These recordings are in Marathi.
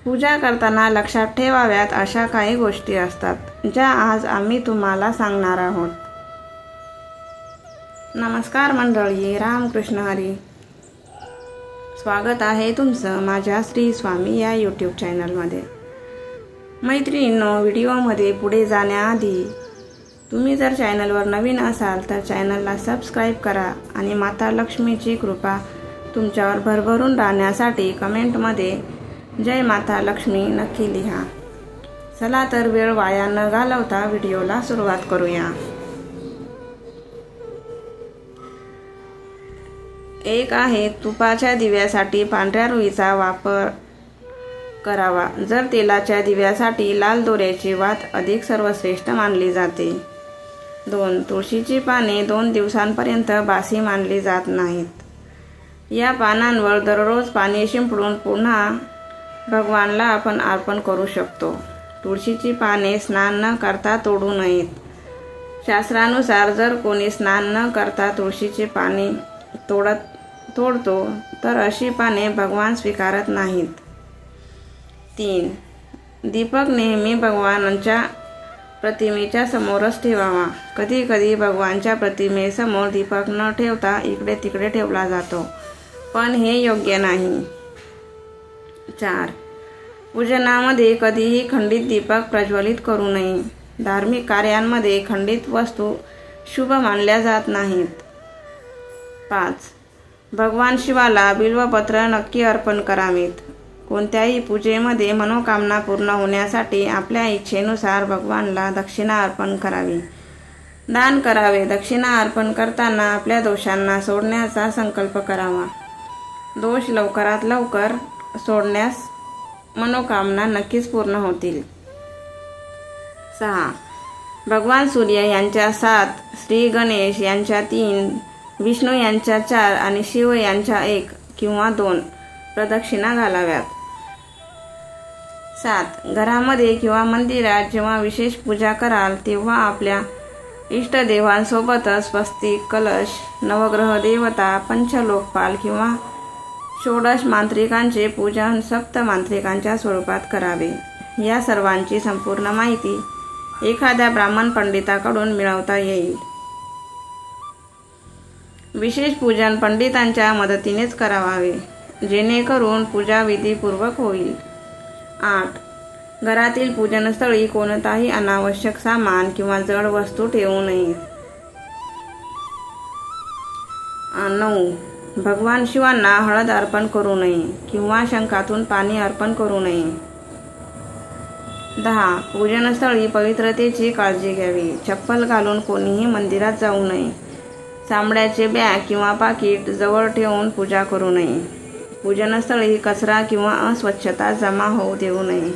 पूजा करताना लक्षात ठेवाव्यात अशा काही गोष्टी असतात ज्या आज आम्ही तुम्हाला सांगणार आहोत। नमस्कार मंडळी, रामकृष्ण हरी। स्वागत आहे तुमचं माझ्या श्री स्वामी या यूट्यूब चॅनलमध्ये। मैत्रिणींनो, व्हिडिओमध्ये पुढे जाण्याआधी तुम्ही जर चॅनलवर नवीन असाल तर चॅनलला सबस्क्राईब करा आणि माता लक्ष्मीची कृपा तुमच्यावर भरभरून राहण्यासाठी कमेंटमध्ये जय माता लक्ष्मी नक्की लिहा। चला तर वेळ वाया न घालवता व्हिडिओला सुरुवात करूया। एक आहे, तुपाच्या दिव्यासाठी पांढऱ्या रुईचा वापर करावा। जर तेलाच्या दिव्यासाठी लाल दोऱ्याची वात अधिक सर्वश्रेष्ठ मानली जाते। 2. तुळशीची पाने 2 दिवसांपर्यंत बासी मानली जात नाहीत। या पानांवर दररोज पाणी शिंपडून पुन्हा भगवानला आपण अर्पण करू शकतो। तुळशीची पाने स्नान न करता तोडू नयेत। शास्त्रानुसार जर कोणी स्नान न करता तुळशीची पाने तोडतो तर अशी पाने भगवान स्वीकारत नाहीत। 3. दीपक नेहमी भगवानांच्या प्रतिमेच्या समोरच ठेवावा। कधी कधी भगवानच्या प्रतिमेसमोर दीपक न ठेवता इकडे तिकडे ठेवला जातो, पण हे योग्य नाही। 4. पूजनामध्ये कधीही खंडित दीपक प्रज्वलित करू नये। धार्मिक कार्यांमध्ये खंडित वस्तू शुभ मानल्या जात नाहीत। 5. भगवान शिवाला बिल्वपत्र नक्की अर्पण करावेत। कोणत्याही पूजेमध्ये मनोकामना पूर्ण होण्यासाठी आपल्या इच्छेनुसार भगवानला दक्षिणा अर्पण करावी, दान करावे। दक्षिणा अर्पण करताना आपल्या दोषांना सोडण्याचा संकल्प करावा। दोष लवकरात लवकर सोडण्यास मनोकामना नक्कीच पूर्ण होतील। 6. भगवान सूर्य यांच्या 7, श्री गणेश यांच्या 3, विष्णू यांच्या 4 आणि शिव यांच्या 1 किंवा 2 प्रदक्षिणा घालाव्यात। 7. घरामध्ये किंवा मंदिरात जेव्हा विशेष पूजा कराल तेव्हा आपल्या इष्टदेवांसोबतच स्वस्तिक, कलश, नवग्रह देवता, पंचलोकपाल किंवा षोडश मांत्रिकांचे पूजन सप्त मांत्रिकांच्या स्वरूपात करावे। या सर्वांची संपूर्ण माहिती एखाद्या ब्राह्मण पंडिताकडून मिळवता येईल। विशेष पूजन पंडितांच्या मदतीनेच करावे जेणेकरून पूजा विधीपूर्वक होईल। 8. घरातील पूजनस्थळी कोणताही अनावश्यक सामान किंवा जड वस्तू ठेवू नये। 9. भगवान शिवांना हळद अर्पण करू नये किंवा शंखातून पाणी अर्पण करू नये। 10. पूजनस्थळी पवित्रतेची काळजी घ्यावी। चप्पल घालून कोणीही मंदिरात जाऊ नये। चामड्याचे बॅग किंवा पाकिट जवळ ठेवून पूजा करू नये। पूजनस्थळी कचरा किंवा अस्वच्छता जमा होऊ देऊ नये।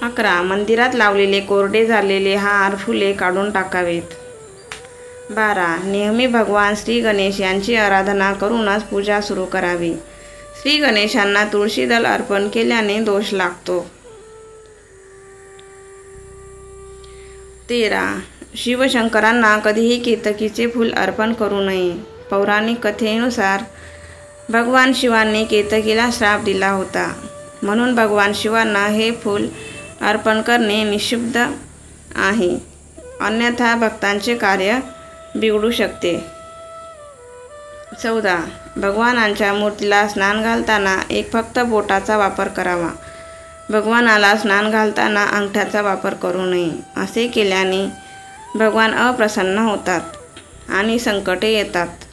11. मंदिरात लावलेले कोरडे झालेले हार, फुले काढून टाकावेत। 12. नेहमी भगवान श्री गणेश यांची आराधना करूनच पूजा सुरू करावी। श्री गणेशांना तुळशी दल अर्पण केल्याने दोष लागतो। 13. शिवशंकरांना कधीही केतकीचे फूल अर्पण करू नये। पौराणिक कथेनुसार भगवान शिवांनी केतकीला श्राप दिला होता, म्हणून भगवान शिवांना हे फूल अर्पण करणे निषिद्ध आहे, अन्यथा भक्तांचे कार्य बिघडू शकते। 14. भगवानांच्या मूर्तीला स्नान घालताना फक्त बोटाचा वापर करावा। भगवानाला स्नान घालताना अंगठ्याचा वापर करू नये। असे केल्याने भगवान अप्रसन्न होतात आणि संकटे येतात।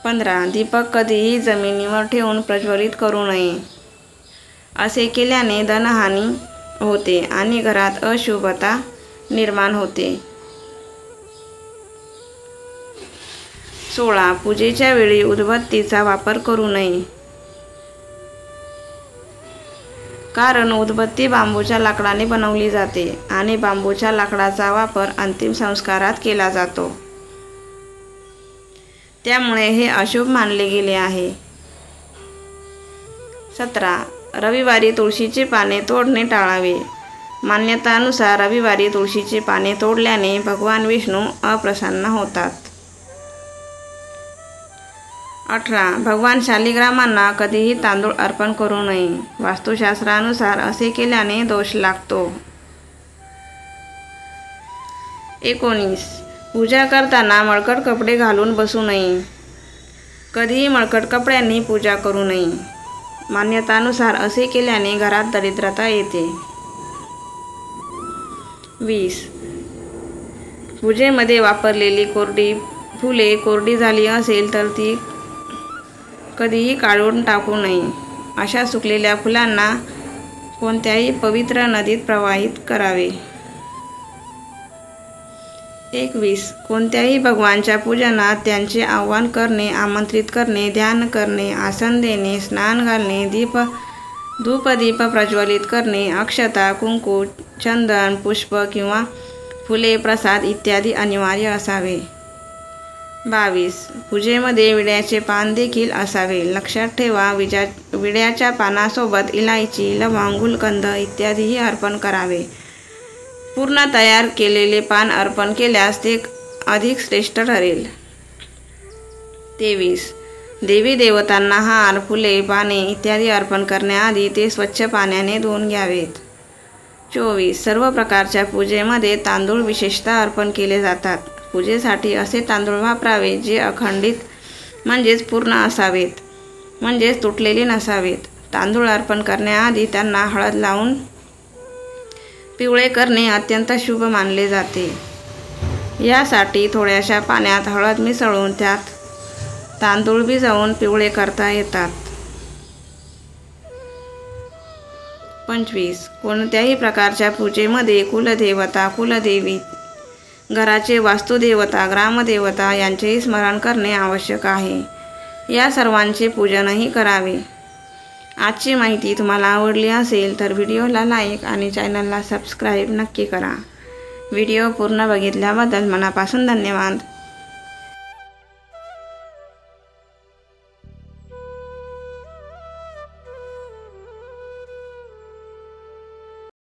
15. दीपक कधीही जमिनीवर ठेवून प्रज्वलित करू नये। असे केल्याने धनहानी होते आणि घरात अशुभता निर्माण होते। 16. पूजेच्या वेळी उदबत्तीचा वापर करू नये, कारण उदबत्ती बांबूच्या लाकडाने बनवली जाते आणि बांबूच्या लाकडाचा वापर अंतिम संस्कारात केला जातो, त्यामुळे हे अशुभ मानले गेले आहे। 17. रविवारी तुळशीची पाने तोडणे टाळावे। मान्यतानुसार रविवारी तुळशीची पाने तोडल्याने भगवान विष्णू अप्रसन्न होतात। 18. भगवान शालिग्रामांना कधीही तांदूळ अर्पण करू नये. वास्तुशास्त्रानुसार असे केल्याने दोष लागतो. 19. पूजा करताना मळकट कपडे घालून बसू नये. कधीही मळकट कपड्यांनी पूजा करू नये. मान्यतानुसार असे केल्याने घरात दरिद्रता येते. 20. पूजेमध्ये वापरलेली कोरडी फुले कोरडी झाली असेल तर ती कधीही काढून टाकू नये. अशा सुकलेल्या फुलांना कोणत्याही पवित्र नदीत प्रवाहित करावे. 21. कोणत्याही भगवानच्या पूजनात त्यांचे आवाहन करणे, आमंत्रित करणे, ध्यान करणे, आसन देणे, स्नान घालणे, धूपदीप प्रज्वलित करणे, अक्षता, कुंकू, चंदन, पुष्प किंवा फुले, प्रसाद इत्यादी अनिवार्य असावे. 22. पूजेमध्ये विड्याचे पान देखील असावे. लक्षात ठेवा, विड्याच्या पानासोबत इलायची, लवंग, गुलकंद इत्यादीही अर्पण करावे. पूर्ण तयार केलेले पान अर्पण केल्यास ते अधिक श्रेष्ठ ठरेल. 23. देवी देवतांना हार, फुले, पाने इत्यादी अर्पण करण्याआधी ते स्वच्छ पाण्याने धुवून घ्यावेत. 24. सर्व प्रकारच्या पूजेमध्ये तांदूळ विशेषतः अर्पण केले जातात. पूजेसाठी असे तांदूळ वापरावे जे अखंडित म्हणजेच पूर्ण असावेत, म्हणजेच तुटलेले नसावेत. तांदूळ अर्पण करण्याआधी त्यांना हळद लावून पिवळे करणे अत्यंत शुभ मानले जाते. यासाठी थोड्याशा पाण्यात हळद मिसळून त्यात तांदूळ भिजवून पिवळे करता येतात. 25. कोणत्याही प्रकारच्या पूजेमध्ये कुलदेवता, कुलदेवी, घराचे वास्तुदेवता, ग्रामदेवता यांचेही स्मरण करणे आवश्यक आहे. या सर्वांचे पूजनही करावे. आजची माहिती तुम्हाला आवडली असेल तर व्हिडिओला लाईक आणि चॅनलला सबस्क्राईब नक्की करा. व्हिडिओ पूर्ण बघितल्याबद्दल मनापासून धन्यवाद.